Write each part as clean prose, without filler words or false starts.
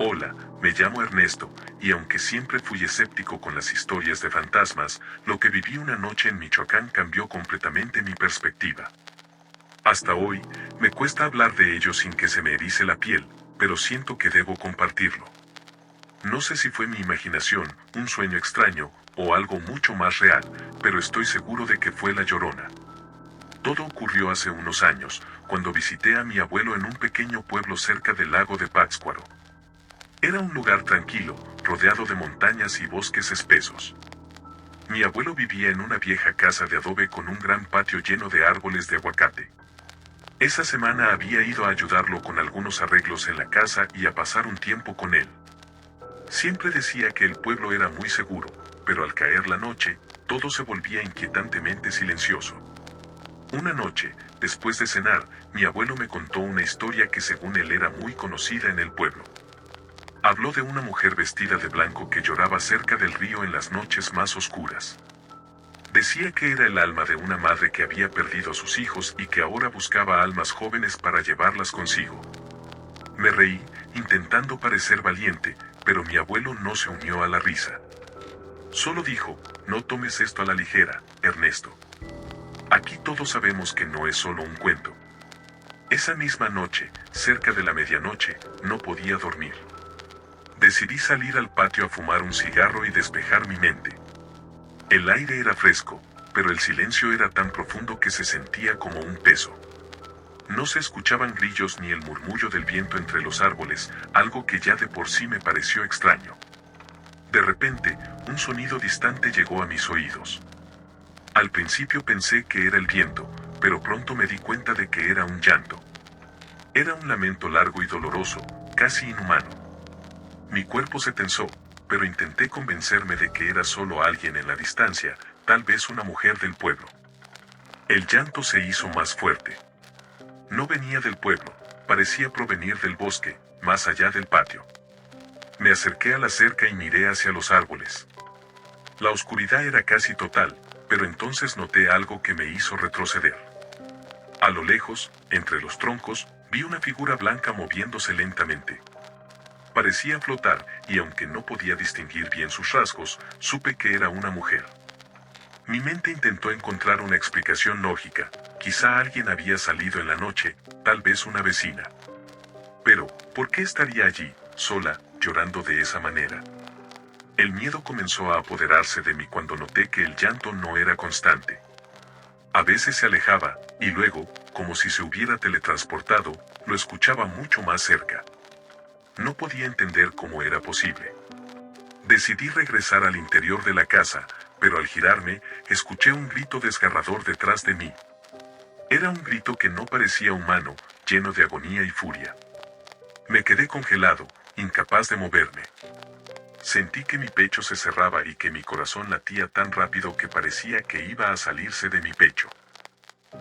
Hola, me llamo Ernesto, y aunque siempre fui escéptico con las historias de fantasmas, lo que viví una noche en Michoacán cambió completamente mi perspectiva. Hasta hoy, me cuesta hablar de ello sin que se me erice la piel, pero siento que debo compartirlo. No sé si fue mi imaginación, un sueño extraño, o algo mucho más real, pero estoy seguro de que fue La Llorona. Todo ocurrió hace unos años, cuando visité a mi abuelo en un pequeño pueblo cerca del lago de Pátzcuaro. Era un lugar tranquilo, rodeado de montañas y bosques espesos. Mi abuelo vivía en una vieja casa de adobe con un gran patio lleno de árboles de aguacate. Esa semana había ido a ayudarlo con algunos arreglos en la casa y a pasar un tiempo con él. Siempre decía que el pueblo era muy seguro, pero al caer la noche, todo se volvía inquietantemente silencioso. Una noche, después de cenar, mi abuelo me contó una historia que según él era muy conocida en el pueblo. Habló de una mujer vestida de blanco que lloraba cerca del río en las noches más oscuras. Decía que era el alma de una madre que había perdido a sus hijos y que ahora buscaba almas jóvenes para llevarlas consigo. Me reí, intentando parecer valiente, pero mi abuelo no se unió a la risa. Solo dijo, no tomes esto a la ligera, Ernesto. Aquí todos sabemos que no es solo un cuento. Esa misma noche, cerca de la medianoche, no podía dormir. Decidí salir al patio a fumar un cigarro y despejar mi mente. El aire era fresco, pero el silencio era tan profundo que se sentía como un peso. No se escuchaban grillos ni el murmullo del viento entre los árboles, algo que ya de por sí me pareció extraño. De repente, un sonido distante llegó a mis oídos. Al principio pensé que era el viento, pero pronto me di cuenta de que era un llanto. Era un lamento largo y doloroso, casi inhumano. Mi cuerpo se tensó, pero intenté convencerme de que era solo alguien en la distancia, tal vez una mujer del pueblo. El llanto se hizo más fuerte. No venía del pueblo, parecía provenir del bosque, más allá del patio. Me acerqué a la cerca y miré hacia los árboles. La oscuridad era casi total, pero entonces noté algo que me hizo retroceder. A lo lejos, entre los troncos, vi una figura blanca moviéndose lentamente. Parecía flotar, y aunque no podía distinguir bien sus rasgos, supe que era una mujer. Mi mente intentó encontrar una explicación lógica, quizá alguien había salido en la noche, tal vez una vecina. Pero, ¿por qué estaría allí, sola, llorando de esa manera? El miedo comenzó a apoderarse de mí cuando noté que el llanto no era constante. A veces se alejaba, y luego, como si se hubiera teletransportado, lo escuchaba mucho más cerca. No podía entender cómo era posible. Decidí regresar al interior de la casa, pero al girarme, escuché un grito desgarrador detrás de mí. Era un grito que no parecía humano, lleno de agonía y furia. Me quedé congelado, incapaz de moverme. Sentí que mi pecho se cerraba y que mi corazón latía tan rápido que parecía que iba a salirse de mi pecho.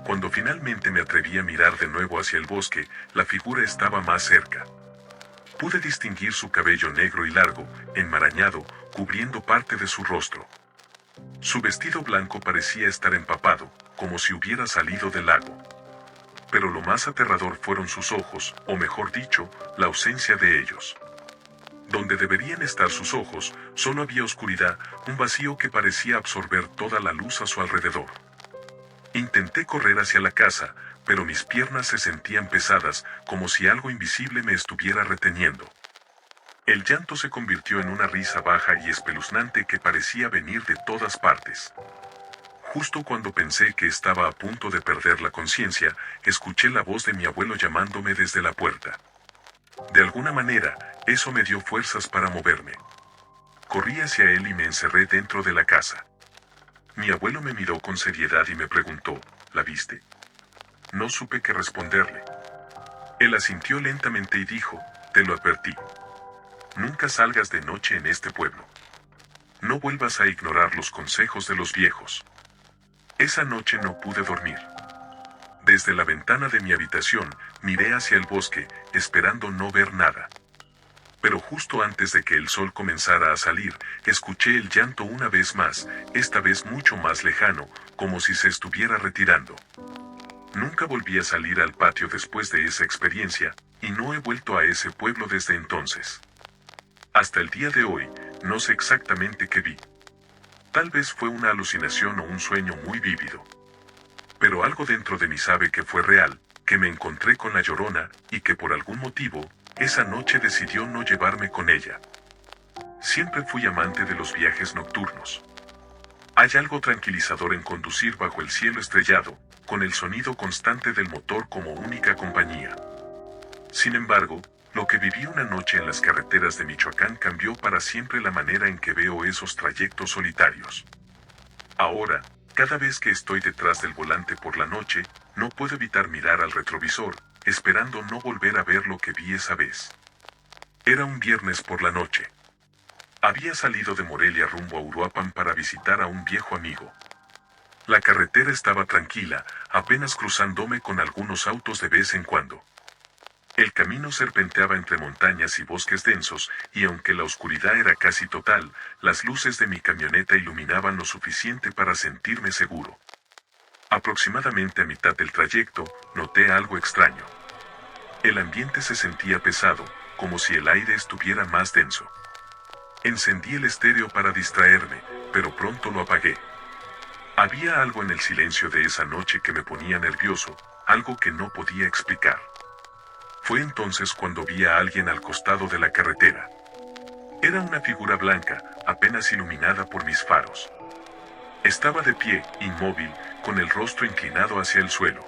Cuando finalmente me atreví a mirar de nuevo hacia el bosque, la figura estaba más cerca. Pude distinguir su cabello negro y largo, enmarañado, cubriendo parte de su rostro. Su vestido blanco parecía estar empapado, como si hubiera salido del lago. Pero lo más aterrador fueron sus ojos, o mejor dicho, la ausencia de ellos. Donde deberían estar sus ojos, solo había oscuridad, un vacío que parecía absorber toda la luz a su alrededor. Intenté correr hacia la casa, pero mis piernas se sentían pesadas, como si algo invisible me estuviera reteniendo. El llanto se convirtió en una risa baja y espeluznante que parecía venir de todas partes. Justo cuando pensé que estaba a punto de perder la conciencia, escuché la voz de mi abuelo llamándome desde la puerta. De alguna manera, eso me dio fuerzas para moverme. Corrí hacia él y me encerré dentro de la casa. Mi abuelo me miró con seriedad y me preguntó, ¿la viste? No supe qué responderle. Él asintió lentamente y dijo, te lo advertí. Nunca salgas de noche en este pueblo. No vuelvas a ignorar los consejos de los viejos. Esa noche no pude dormir. Desde la ventana de mi habitación, miré hacia el bosque, esperando no ver nada. Pero justo antes de que el sol comenzara a salir, escuché el llanto una vez más, esta vez mucho más lejano, como si se estuviera retirando. Nunca volví a salir al patio después de esa experiencia, y no he vuelto a ese pueblo desde entonces. Hasta el día de hoy, no sé exactamente qué vi. Tal vez fue una alucinación o un sueño muy vívido. Pero algo dentro de mí sabe que fue real, que me encontré con la Llorona, y que por algún motivo, esa noche decidió no llevarme con ella. Siempre fui amante de los viajes nocturnos. Hay algo tranquilizador en conducir bajo el cielo estrellado, con el sonido constante del motor como única compañía. Sin embargo, lo que viví una noche en las carreteras de Michoacán cambió para siempre la manera en que veo esos trayectos solitarios. Ahora, cada vez que estoy detrás del volante por la noche, no puedo evitar mirar al retrovisor, esperando no volver a ver lo que vi esa vez. Era un viernes por la noche. Había salido de Morelia rumbo a Uruapan para visitar a un viejo amigo. La carretera estaba tranquila, apenas cruzándome con algunos autos de vez en cuando. El camino serpenteaba entre montañas y bosques densos, y aunque la oscuridad era casi total, las luces de mi camioneta iluminaban lo suficiente para sentirme seguro. Aproximadamente a mitad del trayecto, noté algo extraño. El ambiente se sentía pesado, como si el aire estuviera más denso. Encendí el estéreo para distraerme, pero pronto lo apagué. Había algo en el silencio de esa noche que me ponía nervioso, algo que no podía explicar. Fue entonces cuando vi a alguien al costado de la carretera. Era una figura blanca, apenas iluminada por mis faros. Estaba de pie, inmóvil, con el rostro inclinado hacia el suelo.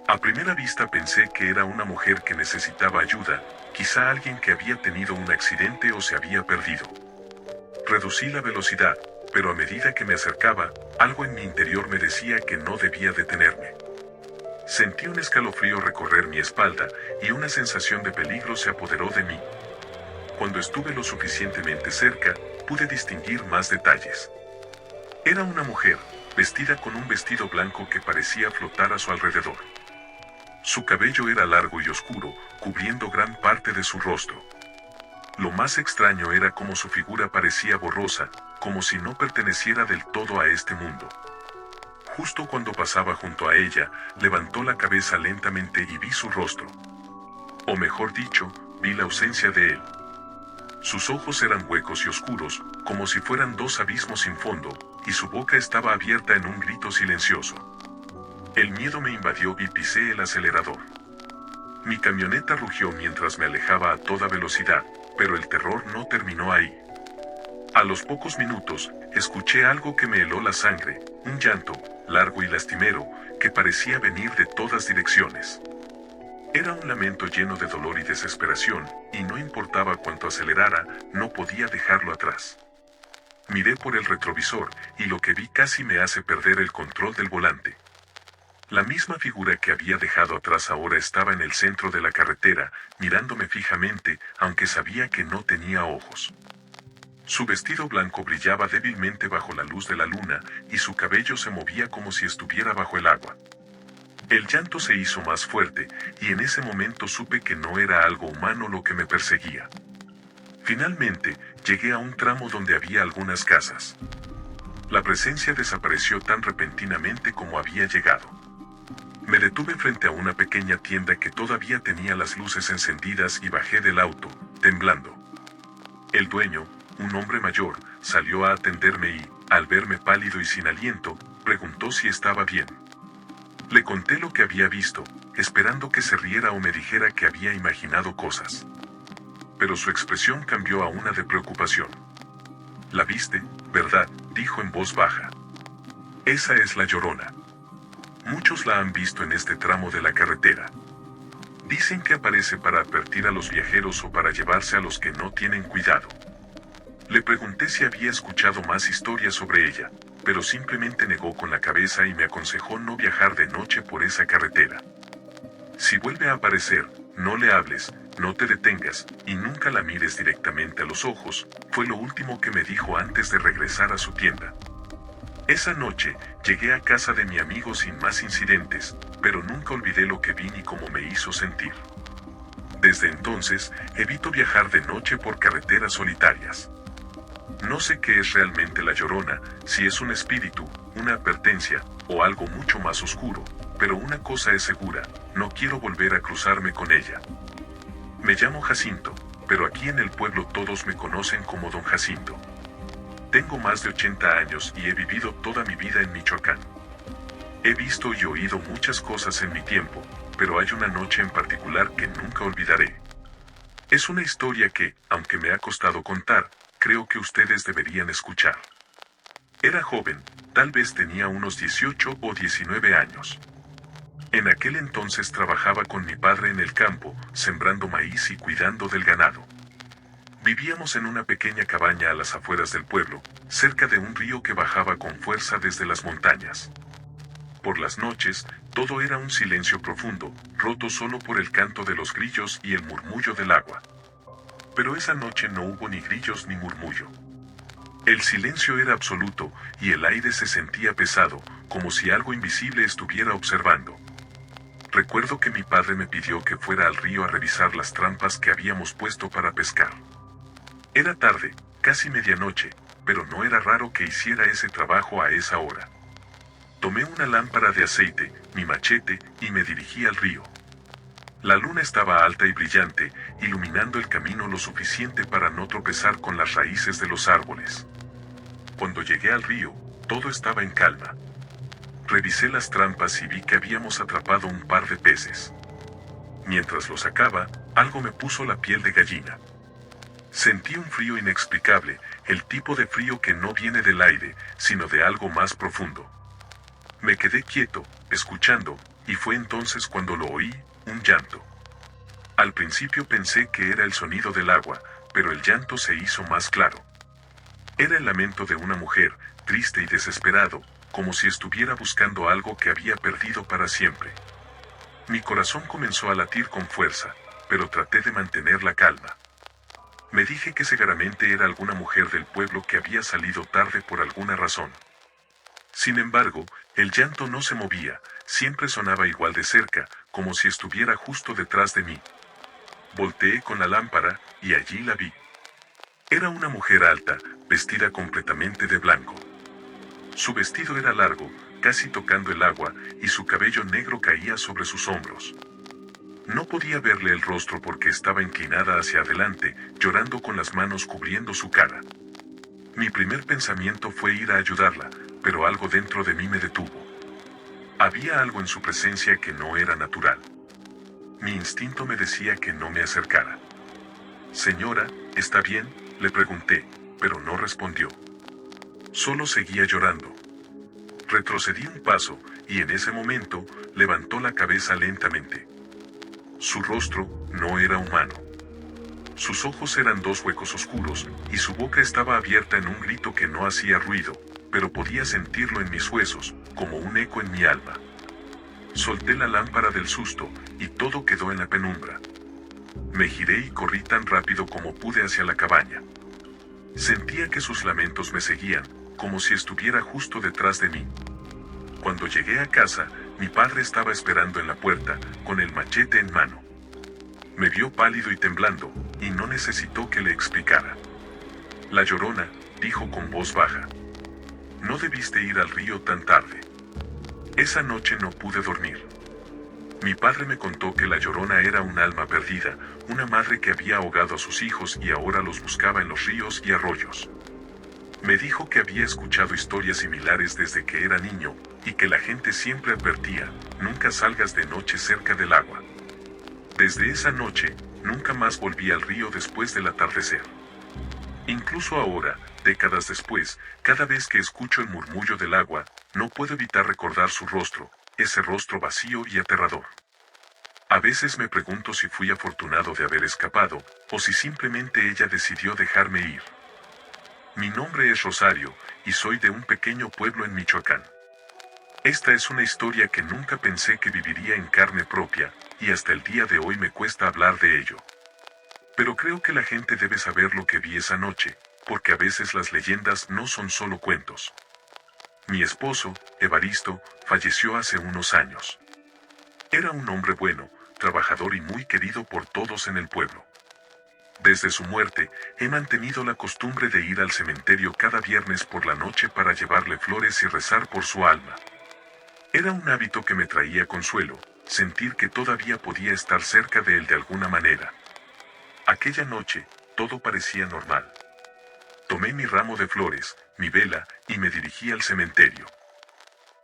A primera vista pensé que era una mujer que necesitaba ayuda, quizá alguien que había tenido un accidente o se había perdido. Reducí la velocidad, pero a medida que me acercaba, algo en mi interior me decía que no debía detenerme. Sentí un escalofrío recorrer mi espalda y una sensación de peligro se apoderó de mí. Cuando estuve lo suficientemente cerca, pude distinguir más detalles. Era una mujer, vestida con un vestido blanco que parecía flotar a su alrededor. Su cabello era largo y oscuro, cubriendo gran parte de su rostro. Lo más extraño era cómo su figura parecía borrosa, como si no perteneciera del todo a este mundo. Justo cuando pasaba junto a ella, levantó la cabeza lentamente y vi su rostro. O mejor dicho, vi la ausencia de él. Sus ojos eran huecos y oscuros, como si fueran dos abismos sin fondo, y su boca estaba abierta en un grito silencioso. El miedo me invadió y pisé el acelerador. Mi camioneta rugió mientras me alejaba a toda velocidad, pero el terror no terminó ahí. A los pocos minutos, escuché algo que me heló la sangre, un llanto, largo y lastimero, que parecía venir de todas direcciones. Era un lamento lleno de dolor y desesperación, y no importaba cuánto acelerara, no podía dejarlo atrás. Miré por el retrovisor, y lo que vi casi me hace perder el control del volante. La misma figura que había dejado atrás ahora estaba en el centro de la carretera, mirándome fijamente, aunque sabía que no tenía ojos. Su vestido blanco brillaba débilmente bajo la luz de la luna, y su cabello se movía como si estuviera bajo el agua. El llanto se hizo más fuerte, y en ese momento supe que no era algo humano lo que me perseguía. Finalmente, llegué a un tramo donde había algunas casas. La presencia desapareció tan repentinamente como había llegado. Me detuve frente a una pequeña tienda que todavía tenía las luces encendidas y bajé del auto, temblando. El dueño, un hombre mayor, salió a atenderme y, al verme pálido y sin aliento, preguntó si estaba bien. Le conté lo que había visto, esperando que se riera o me dijera que había imaginado cosas. Pero su expresión cambió a una de preocupación. «¿La viste, verdad?», dijo en voz baja. «Esa es la Llorona. Muchos la han visto en este tramo de la carretera. Dicen que aparece para advertir a los viajeros o para llevarse a los que no tienen cuidado». Le pregunté si había escuchado más historias sobre ella, pero simplemente negó con la cabeza y me aconsejó no viajar de noche por esa carretera. «Si vuelve a aparecer, no le hables, no te detengas, y nunca la mires directamente a los ojos», fue lo último que me dijo antes de regresar a su tienda. Esa noche, llegué a casa de mi amigo sin más incidentes, pero nunca olvidé lo que vi ni cómo me hizo sentir. Desde entonces, evito viajar de noche por carreteras solitarias. No sé qué es realmente la Llorona, si es un espíritu, una advertencia, o algo mucho más oscuro, pero una cosa es segura, no quiero volver a cruzarme con ella. Me llamo Jacinto, pero aquí en el pueblo todos me conocen como Don Jacinto. Tengo más de 80 años y he vivido toda mi vida en Michoacán. He visto y oído muchas cosas en mi tiempo, pero hay una noche en particular que nunca olvidaré. Es una historia que, aunque me ha costado contar, creo que ustedes deberían escuchar. Era joven, tal vez tenía unos 18 o 19 años. En aquel entonces trabajaba con mi padre en el campo, sembrando maíz y cuidando del ganado. Vivíamos en una pequeña cabaña a las afueras del pueblo, cerca de un río que bajaba con fuerza desde las montañas. Por las noches, todo era un silencio profundo, roto solo por el canto de los grillos y el murmullo del agua. Pero esa noche no hubo ni grillos ni murmullo. El silencio era absoluto, y el aire se sentía pesado, como si algo invisible estuviera observando. Recuerdo que mi padre me pidió que fuera al río a revisar las trampas que habíamos puesto para pescar. Era tarde, casi medianoche, pero no era raro que hiciera ese trabajo a esa hora. Tomé una lámpara de aceite, mi machete, y me dirigí al río. La luna estaba alta y brillante, iluminando el camino lo suficiente para no tropezar con las raíces de los árboles. Cuando llegué al río, todo estaba en calma. Revisé las trampas y vi que habíamos atrapado un par de peces. Mientras lo sacaba, algo me puso la piel de gallina. Sentí un frío inexplicable, el tipo de frío que no viene del aire, sino de algo más profundo. Me quedé quieto, escuchando, y fue entonces cuando lo oí, un llanto. Al principio pensé que era el sonido del agua, pero el llanto se hizo más claro. Era el lamento de una mujer, triste y desesperado, como si estuviera buscando algo que había perdido para siempre. Mi corazón comenzó a latir con fuerza, pero traté de mantener la calma. Me dije que seguramente era alguna mujer del pueblo que había salido tarde por alguna razón. Sin embargo, el llanto no se movía, siempre sonaba igual de cerca, como si estuviera justo detrás de mí. Volteé con la lámpara, y allí la vi. Era una mujer alta, vestida completamente de blanco. Su vestido era largo, casi tocando el agua, y su cabello negro caía sobre sus hombros. No podía verle el rostro porque estaba inclinada hacia adelante, llorando con las manos cubriendo su cara. Mi primer pensamiento fue ir a ayudarla, pero algo dentro de mí me detuvo. Había algo en su presencia que no era natural. Mi instinto me decía que no me acercara. Señora, ¿está bien?, le pregunté, pero no respondió. Solo seguía llorando. Retrocedí un paso, y en ese momento, levantó la cabeza lentamente. Su rostro no era humano. Sus ojos eran dos huecos oscuros, y su boca estaba abierta en un grito que no hacía ruido, pero podía sentirlo en mis huesos, como un eco en mi alma. Solté la lámpara del susto, y todo quedó en la penumbra. Me giré y corrí tan rápido como pude hacia la cabaña. Sentía que sus lamentos me seguían, como si estuviera justo detrás de mí. Cuando llegué a casa, mi padre estaba esperando en la puerta, con el machete en mano. Me vio pálido y temblando, y no necesitó que le explicara. La Llorona, dijo con voz baja. No debiste ir al río tan tarde. Esa noche no pude dormir. Mi padre me contó que la Llorona era un alma perdida, una madre que había ahogado a sus hijos y ahora los buscaba en los ríos y arroyos. Me dijo que había escuchado historias similares desde que era niño, y que la gente siempre advertía, nunca salgas de noche cerca del agua. Desde esa noche, nunca más volví al río después del atardecer. Incluso ahora, décadas después, cada vez que escucho el murmullo del agua, no puedo evitar recordar su rostro, ese rostro vacío y aterrador. A veces me pregunto si fui afortunado de haber escapado, o si simplemente ella decidió dejarme ir. Mi nombre es Rosario, y soy de un pequeño pueblo en Michoacán. Esta es una historia que nunca pensé que viviría en carne propia, y hasta el día de hoy me cuesta hablar de ello. Pero creo que la gente debe saber lo que vi esa noche, porque a veces las leyendas no son solo cuentos. Mi esposo, Evaristo, falleció hace unos años. Era un hombre bueno, trabajador y muy querido por todos en el pueblo. Desde su muerte, he mantenido la costumbre de ir al cementerio cada viernes por la noche para llevarle flores y rezar por su alma. Era un hábito que me traía consuelo, sentir que todavía podía estar cerca de él de alguna manera. Aquella noche, todo parecía normal. Tomé mi ramo de flores, mi vela, y me dirigí al cementerio.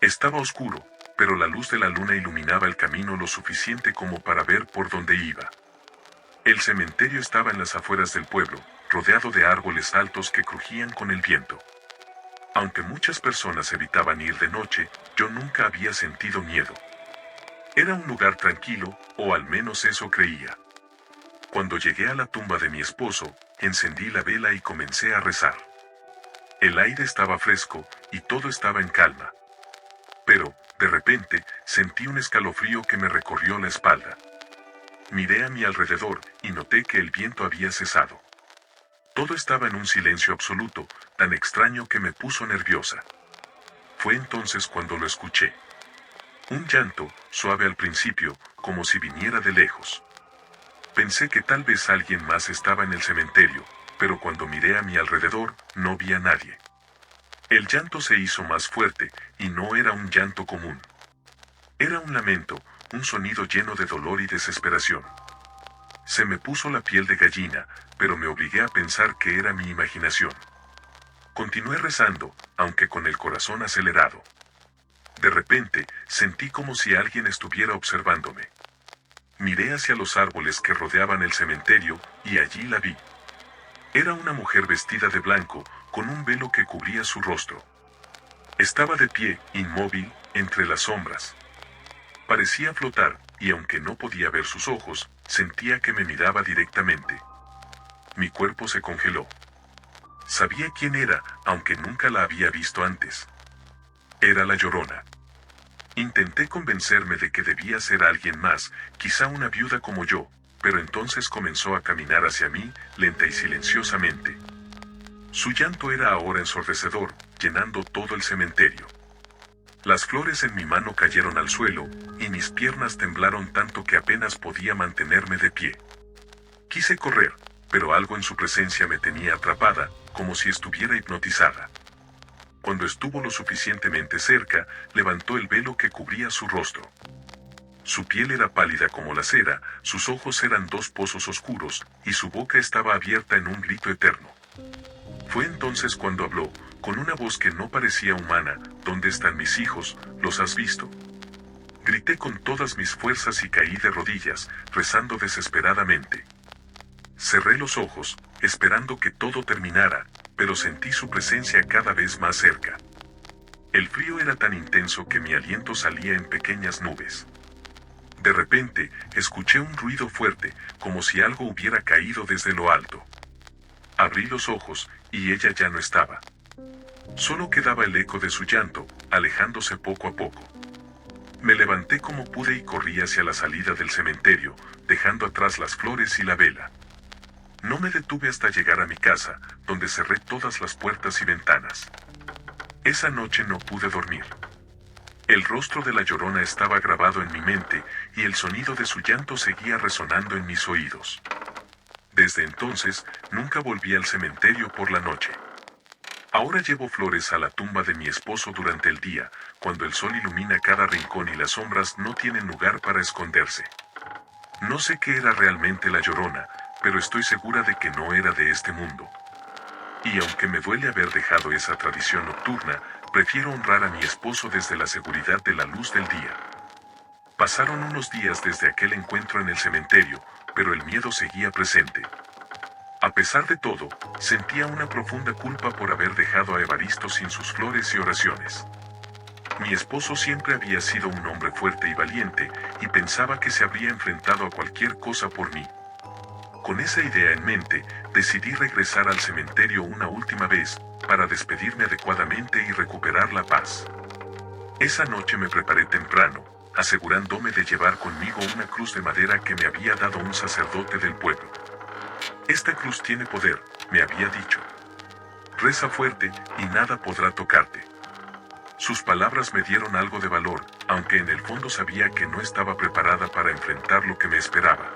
Estaba oscuro, pero la luz de la luna iluminaba el camino lo suficiente como para ver por dónde iba. El cementerio estaba en las afueras del pueblo, rodeado de árboles altos que crujían con el viento. Aunque muchas personas evitaban ir de noche, yo nunca había sentido miedo. Era un lugar tranquilo, o al menos eso creía. Cuando llegué a la tumba de mi esposo, encendí la vela y comencé a rezar. El aire estaba fresco, y todo estaba en calma. Pero, de repente, sentí un escalofrío que me recorrió la espalda. Miré a mi alrededor, y noté que el viento había cesado. Todo estaba en un silencio absoluto, tan extraño que me puso nerviosa. Fue entonces cuando lo escuché. Un llanto, suave al principio, como si viniera de lejos. Pensé que tal vez alguien más estaba en el cementerio, pero cuando miré a mi alrededor, no vi a nadie. El llanto se hizo más fuerte, y no era un llanto común. Era un lamento, un sonido lleno de dolor y desesperación. Se me puso la piel de gallina, pero me obligué a pensar que era mi imaginación. Continué rezando, aunque con el corazón acelerado. De repente, sentí como si alguien estuviera observándome. Miré hacia los árboles que rodeaban el cementerio, y allí la vi. Era una mujer vestida de blanco, con un velo que cubría su rostro. Estaba de pie, inmóvil, entre las sombras. Parecía flotar, y aunque no podía ver sus ojos, sentía que me miraba directamente. Mi cuerpo se congeló. Sabía quién era, aunque nunca la había visto antes. Era la Llorona. Intenté convencerme de que debía ser alguien más, quizá una viuda como yo, pero entonces comenzó a caminar hacia mí, lenta y silenciosamente. Su llanto era ahora ensordecedor, llenando todo el cementerio. Las flores en mi mano cayeron al suelo, y mis piernas temblaron tanto que apenas podía mantenerme de pie. Quise correr, pero algo en su presencia me tenía atrapada, como si estuviera hipnotizada. Cuando estuvo lo suficientemente cerca, levantó el velo que cubría su rostro. Su piel era pálida como la cera, sus ojos eran dos pozos oscuros, y su boca estaba abierta en un grito eterno. Fue entonces cuando habló, con una voz que no parecía humana: ¿Dónde están mis hijos? ¿Los has visto? Grité con todas mis fuerzas y caí de rodillas, rezando desesperadamente. Cerré los ojos, esperando que todo terminara, pero sentí su presencia cada vez más cerca. El frío era tan intenso que mi aliento salía en pequeñas nubes. De repente, escuché un ruido fuerte, como si algo hubiera caído desde lo alto. Abrí los ojos, y ella ya no estaba. Solo quedaba el eco de su llanto, alejándose poco a poco. Me levanté como pude y corrí hacia la salida del cementerio, dejando atrás las flores y la vela. No me detuve hasta llegar a mi casa, donde cerré todas las puertas y ventanas. Esa noche no pude dormir. El rostro de la Llorona estaba grabado en mi mente, y el sonido de su llanto seguía resonando en mis oídos. Desde entonces, nunca volví al cementerio por la noche. Ahora llevo flores a la tumba de mi esposo durante el día, cuando el sol ilumina cada rincón y las sombras no tienen lugar para esconderse. No sé qué era realmente la Llorona, pero estoy segura de que no era de este mundo. Y aunque me duele haber dejado esa tradición nocturna, prefiero honrar a mi esposo desde la seguridad de la luz del día. Pasaron unos días desde aquel encuentro en el cementerio, pero el miedo seguía presente. A pesar de todo, sentía una profunda culpa por haber dejado a Evaristo sin sus flores y oraciones. Mi esposo siempre había sido un hombre fuerte y valiente, y pensaba que se habría enfrentado a cualquier cosa por mí. Con esa idea en mente, decidí regresar al cementerio una última vez, para despedirme adecuadamente y recuperar la paz. Esa noche me preparé temprano, asegurándome de llevar conmigo una cruz de madera que me había dado un sacerdote del pueblo. Esta cruz tiene poder, me había dicho. Reza fuerte, y nada podrá tocarte. Sus palabras me dieron algo de valor, aunque en el fondo sabía que no estaba preparada para enfrentar lo que me esperaba.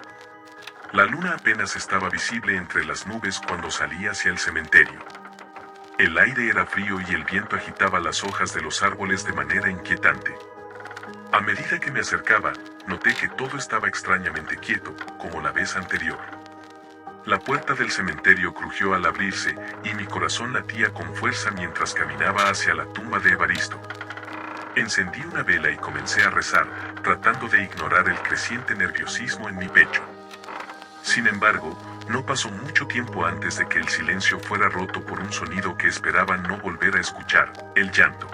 La luna apenas estaba visible entre las nubes cuando salí hacia el cementerio. El aire era frío y el viento agitaba las hojas de los árboles de manera inquietante. A medida que me acercaba, noté que todo estaba extrañamente quieto, como la vez anterior. La puerta del cementerio crujió al abrirse, y mi corazón latía con fuerza mientras caminaba hacia la tumba de Evaristo. Encendí una vela y comencé a rezar, tratando de ignorar el creciente nerviosismo en mi pecho. Sin embargo, no pasó mucho tiempo antes de que el silencio fuera roto por un sonido que esperaba no volver a escuchar: el llanto.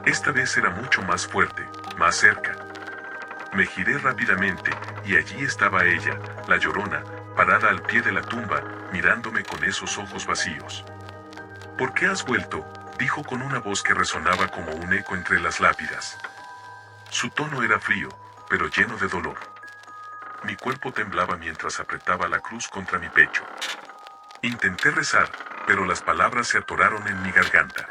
Esta vez era mucho más fuerte, más cerca. Me giré rápidamente, y allí estaba ella, la Llorona, parada al pie de la tumba, mirándome con esos ojos vacíos. ¿Por qué has vuelto?, dijo con una voz que resonaba como un eco entre las lápidas. Su tono era frío, pero lleno de dolor. Mi cuerpo temblaba mientras apretaba la cruz contra mi pecho. Intenté rezar, pero las palabras se atoraron en mi garganta.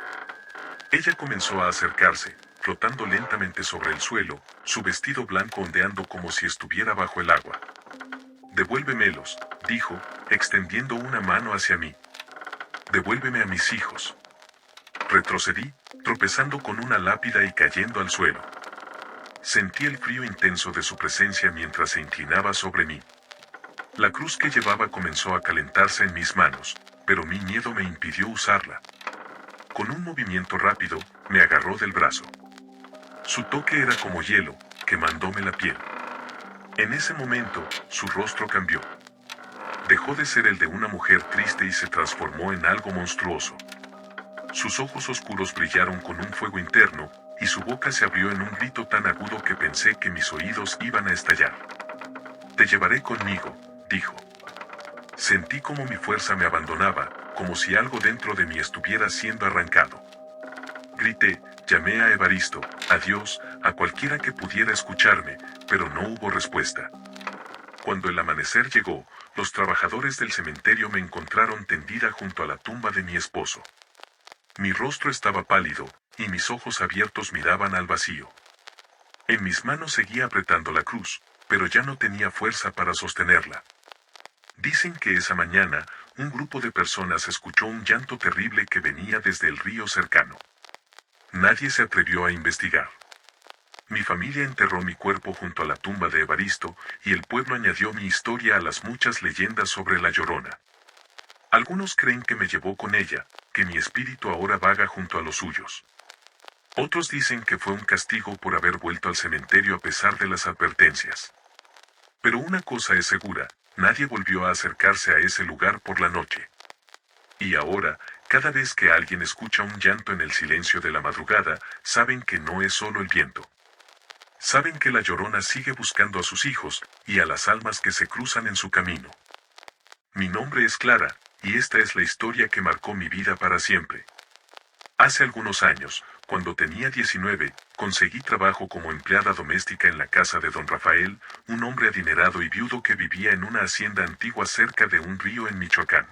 Ella comenzó a acercarse, flotando lentamente sobre el suelo, su vestido blanco ondeando como si estuviera bajo el agua. «Devuélvemelos», dijo, extendiendo una mano hacia mí. «Devuélveme a mis hijos». Retrocedí, tropezando con una lápida y cayendo al suelo. Sentí el frío intenso de su presencia mientras se inclinaba sobre mí. La cruz que llevaba comenzó a calentarse en mis manos, pero mi miedo me impidió usarla. Con un movimiento rápido, me agarró del brazo. Su toque era como hielo, quemándome la piel. En ese momento, su rostro cambió. Dejó de ser el de una mujer triste y se transformó en algo monstruoso. Sus ojos oscuros brillaron con un fuego interno, y su boca se abrió en un grito tan agudo que pensé que mis oídos iban a estallar. «Te llevaré conmigo», dijo. Sentí como mi fuerza me abandonaba, como si algo dentro de mí estuviera siendo arrancado. Grité, llamé a Evaristo, a Dios, a cualquiera que pudiera escucharme, pero no hubo respuesta. Cuando el amanecer llegó, los trabajadores del cementerio me encontraron tendida junto a la tumba de mi esposo. Mi rostro estaba pálido, y mis ojos abiertos miraban al vacío. En mis manos seguía apretando la cruz, pero ya no tenía fuerza para sostenerla. Dicen que esa mañana, un grupo de personas escuchó un llanto terrible que venía desde el río cercano. Nadie se atrevió a investigar. Mi familia enterró mi cuerpo junto a la tumba de Evaristo, y el pueblo añadió mi historia a las muchas leyendas sobre la Llorona. Algunos creen que me llevó con ella, que mi espíritu ahora vaga junto a los suyos. Otros dicen que fue un castigo por haber vuelto al cementerio a pesar de las advertencias. Pero una cosa es segura, nadie volvió a acercarse a ese lugar por la noche. Y ahora, cada vez que alguien escucha un llanto en el silencio de la madrugada, saben que no es solo el viento. Saben que la Llorona sigue buscando a sus hijos, y a las almas que se cruzan en su camino. Mi nombre es Clara, y esta es la historia que marcó mi vida para siempre. Hace algunos años, cuando tenía 19, conseguí trabajo como empleada doméstica en la casa de don Rafael, un hombre adinerado y viudo que vivía en una hacienda antigua cerca de un río en Michoacán.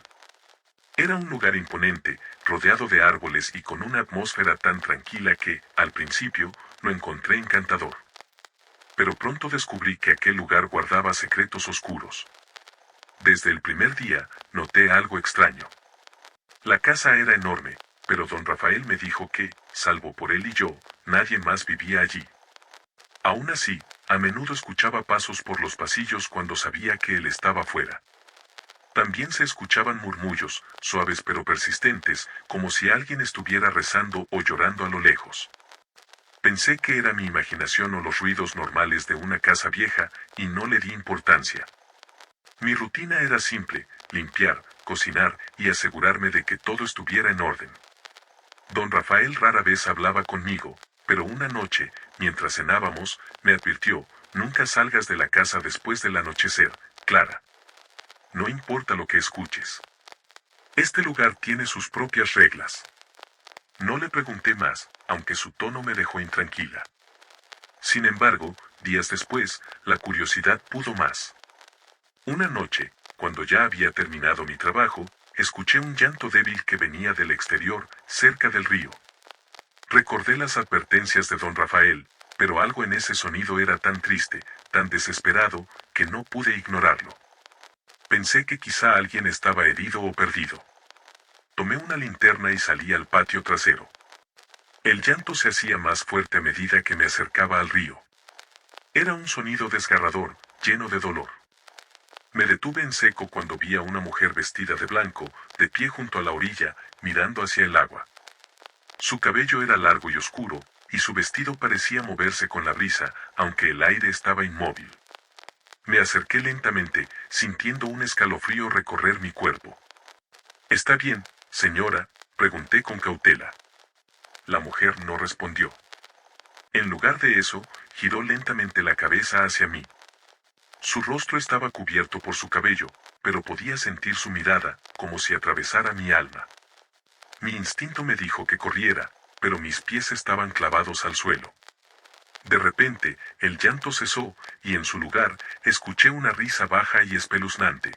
Era un lugar imponente, rodeado de árboles y con una atmósfera tan tranquila que, al principio, lo encontré encantador. Pero pronto descubrí que aquel lugar guardaba secretos oscuros. Desde el primer día, noté algo extraño. La casa era enorme, pero don Rafael me dijo que, salvo por él y yo, nadie más vivía allí. Aún así, a menudo escuchaba pasos por los pasillos cuando sabía que él estaba fuera. También se escuchaban murmullos, suaves pero persistentes, como si alguien estuviera rezando o llorando a lo lejos. Pensé que era mi imaginación o los ruidos normales de una casa vieja, y no le di importancia. Mi rutina era simple: limpiar, cocinar y asegurarme de que todo estuviera en orden. Don Rafael rara vez hablaba conmigo, pero una noche, mientras cenábamos, me advirtió: «Nunca salgas de la casa después del anochecer, Clara. No importa lo que escuches. Este lugar tiene sus propias reglas». No le pregunté más, aunque su tono me dejó intranquila. Sin embargo, días después, la curiosidad pudo más. Una noche, cuando ya había terminado mi trabajo, escuché un llanto débil que venía del exterior, cerca del río. Recordé las advertencias de don Rafael, pero algo en ese sonido era tan triste, tan desesperado, que no pude ignorarlo. Pensé que quizá alguien estaba herido o perdido. Tomé una linterna y salí al patio trasero. El llanto se hacía más fuerte a medida que me acercaba al río. Era un sonido desgarrador, lleno de dolor. Me detuve en seco cuando vi a una mujer vestida de blanco, de pie junto a la orilla, mirando hacia el agua. Su cabello era largo y oscuro, y su vestido parecía moverse con la brisa, aunque el aire estaba inmóvil. Me acerqué lentamente, sintiendo un escalofrío recorrer mi cuerpo. ¿Está bien, señora?, pregunté con cautela. La mujer no respondió. En lugar de eso, giró lentamente la cabeza hacia mí. Su rostro estaba cubierto por su cabello, pero podía sentir su mirada, como si atravesara mi alma. Mi instinto me dijo que corriera, pero mis pies estaban clavados al suelo. De repente, el llanto cesó, y en su lugar, escuché una risa baja y espeluznante.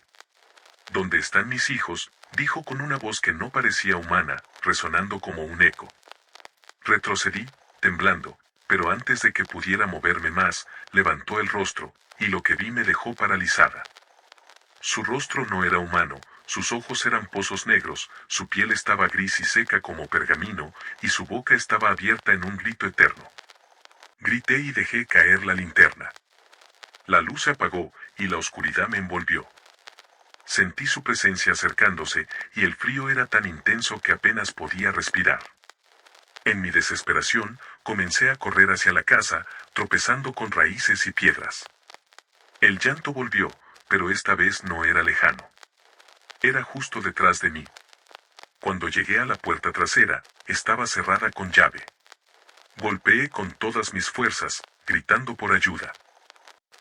¿Dónde están mis hijos?, dijo con una voz que no parecía humana, resonando como un eco. Retrocedí, temblando, pero antes de que pudiera moverme más, levantó el rostro, y lo que vi me dejó paralizada. Su rostro no era humano, sus ojos eran pozos negros, su piel estaba gris y seca como pergamino, y su boca estaba abierta en un grito eterno. Grité y dejé caer la linterna. La luz se apagó, y la oscuridad me envolvió. Sentí su presencia acercándose, y el frío era tan intenso que apenas podía respirar. En mi desesperación, comencé a correr hacia la casa, tropezando con raíces y piedras. El llanto volvió, pero esta vez no era lejano. Era justo detrás de mí. Cuando llegué a la puerta trasera, estaba cerrada con llave. Golpeé con todas mis fuerzas, gritando por ayuda.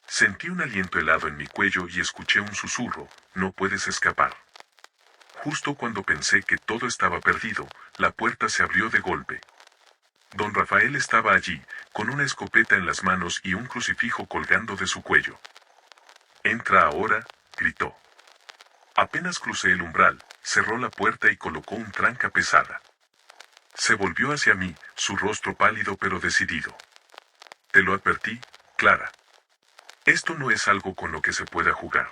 Sentí un aliento helado en mi cuello y escuché un susurro: «No puedes escapar». Justo cuando pensé que todo estaba perdido, la puerta se abrió de golpe. Don Rafael estaba allí, con una escopeta en las manos y un crucifijo colgando de su cuello. «Entra ahora», gritó. Apenas crucé el umbral, cerró la puerta y colocó un tranca pesada. Se volvió hacia mí, su rostro pálido pero decidido. «Te lo advertí, Clara. Esto no es algo con lo que se pueda jugar».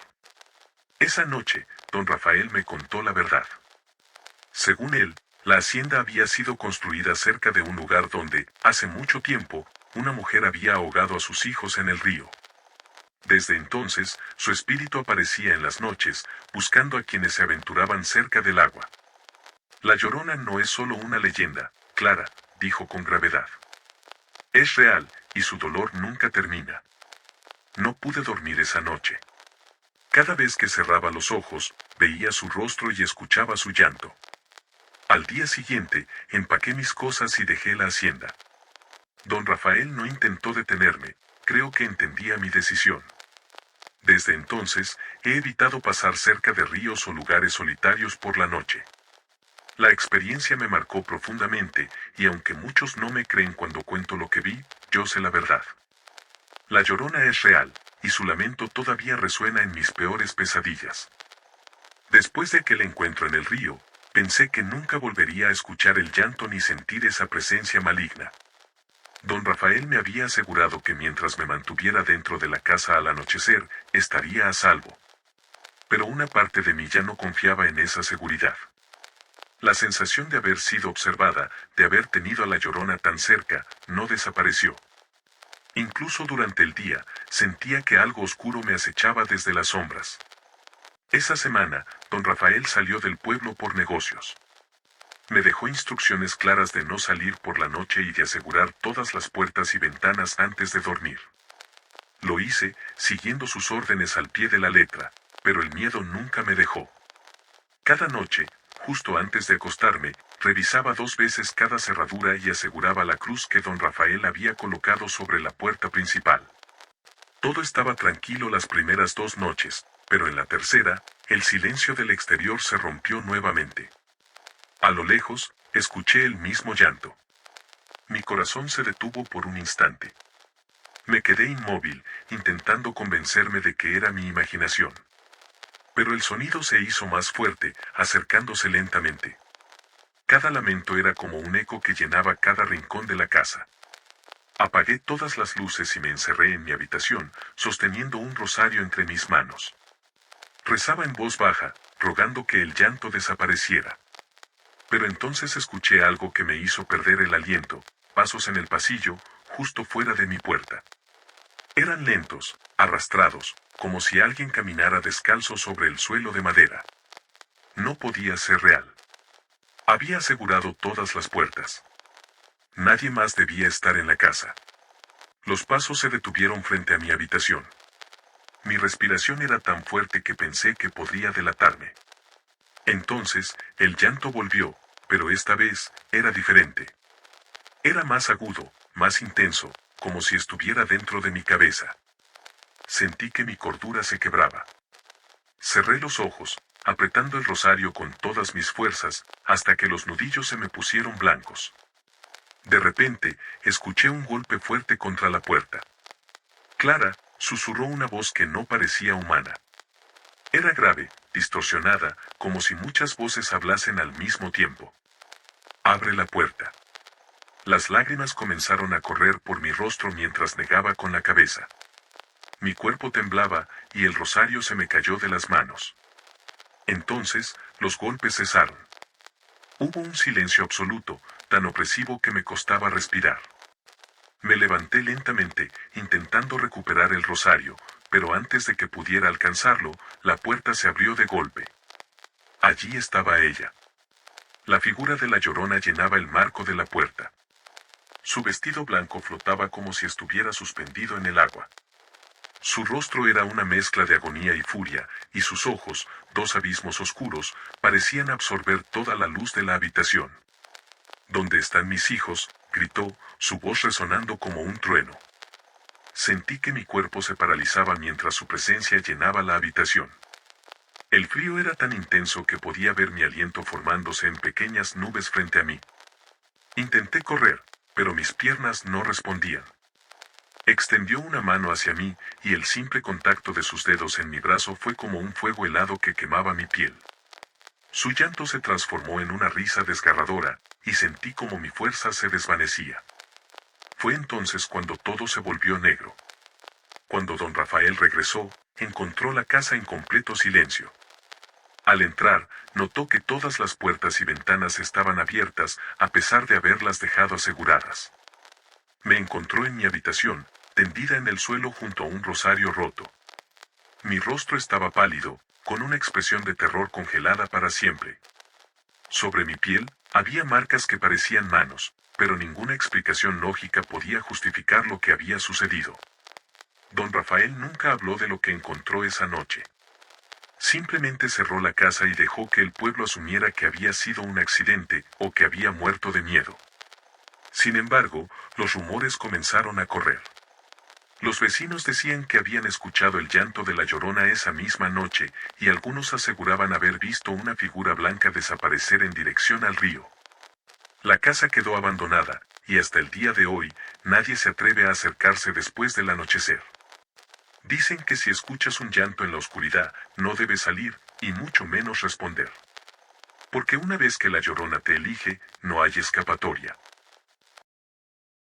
Esa noche, don Rafael me contó la verdad. Según él, la hacienda había sido construida cerca de un lugar donde, hace mucho tiempo, una mujer había ahogado a sus hijos en el río. Desde entonces, su espíritu aparecía en las noches, buscando a quienes se aventuraban cerca del agua. «La Llorona no es solo una leyenda, Clara», dijo con gravedad. «Es real, y su dolor nunca termina». No pude dormir esa noche. Cada vez que cerraba los ojos, veía su rostro y escuchaba su llanto. Al día siguiente, empaqué mis cosas y dejé la hacienda. Don Rafael no intentó detenerme, creo que entendía mi decisión. Desde entonces, he evitado pasar cerca de ríos o lugares solitarios por la noche. La experiencia me marcó profundamente, y aunque muchos no me creen cuando cuento lo que vi, yo sé la verdad. La Llorona es real, y su lamento todavía resuena en mis peores pesadillas. Después de aquel encuentro en el río, pensé que nunca volvería a escuchar el llanto ni sentir esa presencia maligna. Don Rafael me había asegurado que mientras me mantuviera dentro de la casa al anochecer, estaría a salvo. Pero una parte de mí ya no confiaba en esa seguridad. La sensación de haber sido observada, de haber tenido a la Llorona tan cerca, no desapareció. Incluso durante el día, sentía que algo oscuro me acechaba desde las sombras. Esa semana, don Rafael salió del pueblo por negocios. Me dejó instrucciones claras de no salir por la noche y de asegurar todas las puertas y ventanas antes de dormir. Lo hice, siguiendo sus órdenes al pie de la letra, pero el miedo nunca me dejó. Cada noche, justo antes de acostarme, revisaba 2 veces cada cerradura y aseguraba la cruz que don Rafael había colocado sobre la puerta principal. Todo estaba tranquilo las primeras 2 noches, pero en la tercera, el silencio del exterior se rompió nuevamente. A lo lejos, escuché el mismo llanto. Mi corazón se detuvo por un instante. Me quedé inmóvil, intentando convencerme de que era mi imaginación. Pero el sonido se hizo más fuerte, acercándose lentamente. Cada lamento era como un eco que llenaba cada rincón de la casa. Apagué todas las luces y me encerré en mi habitación, sosteniendo un rosario entre mis manos. Rezaba en voz baja, rogando que el llanto desapareciera. Pero entonces escuché algo que me hizo perder el aliento: pasos en el pasillo, justo fuera de mi puerta. Eran lentos, arrastrados, como si alguien caminara descalzo sobre el suelo de madera. No podía ser real. Había asegurado todas las puertas. Nadie más debía estar en la casa. Los pasos se detuvieron frente a mi habitación. Mi respiración era tan fuerte que pensé que podría delatarme. Entonces, el llanto volvió, pero esta vez, era diferente. Era más agudo, más intenso, como si estuviera dentro de mi cabeza. Sentí que mi cordura se quebraba. Cerré los ojos, apretando el rosario con todas mis fuerzas, hasta que los nudillos se me pusieron blancos. De repente, escuché un golpe fuerte contra la puerta. Clara, susurró una voz que no parecía humana. Era grave, distorsionada, como si muchas voces hablasen al mismo tiempo. Abre la puerta. Las lágrimas comenzaron a correr por mi rostro mientras negaba con la cabeza. Mi cuerpo temblaba, y el rosario se me cayó de las manos. Entonces, los golpes cesaron. Hubo un silencio absoluto, tan opresivo que me costaba respirar. Me levanté lentamente, intentando recuperar el rosario, pero antes de que pudiera alcanzarlo, la puerta se abrió de golpe. Allí estaba ella. La figura de la Llorona llenaba el marco de la puerta. Su vestido blanco flotaba como si estuviera suspendido en el agua. Su rostro era una mezcla de agonía y furia, y sus ojos, dos abismos oscuros, parecían absorber toda la luz de la habitación. ¿Dónde están mis hijos?, gritó, su voz resonando como un trueno. Sentí que mi cuerpo se paralizaba mientras su presencia llenaba la habitación. El frío era tan intenso que podía ver mi aliento formándose en pequeñas nubes frente a mí. Intenté correr, pero mis piernas no respondían. Extendió una mano hacia mí, y el simple contacto de sus dedos en mi brazo fue como un fuego helado que quemaba mi piel. Su llanto se transformó en una risa desgarradora, y sentí como mi fuerza se desvanecía. Fue entonces cuando todo se volvió negro. Cuando don Rafael regresó, encontró la casa en completo silencio. Al entrar, notó que todas las puertas y ventanas estaban abiertas, a pesar de haberlas dejado aseguradas. Me encontró en mi habitación, tendida en el suelo junto a un rosario roto. Mi rostro estaba pálido, con una expresión de terror congelada para siempre. Sobre mi piel, había marcas que parecían manos, pero ninguna explicación lógica podía justificar lo que había sucedido. Don Rafael nunca habló de lo que encontró esa noche. Simplemente cerró la casa y dejó que el pueblo asumiera que había sido un accidente o que había muerto de miedo. Sin embargo, los rumores comenzaron a correr. Los vecinos decían que habían escuchado el llanto de la Llorona esa misma noche, y algunos aseguraban haber visto una figura blanca desaparecer en dirección al río. La casa quedó abandonada, y hasta el día de hoy, nadie se atreve a acercarse después del anochecer. Dicen que si escuchas un llanto en la oscuridad, no debes salir, y mucho menos responder. Porque una vez que la Llorona te elige, no hay escapatoria.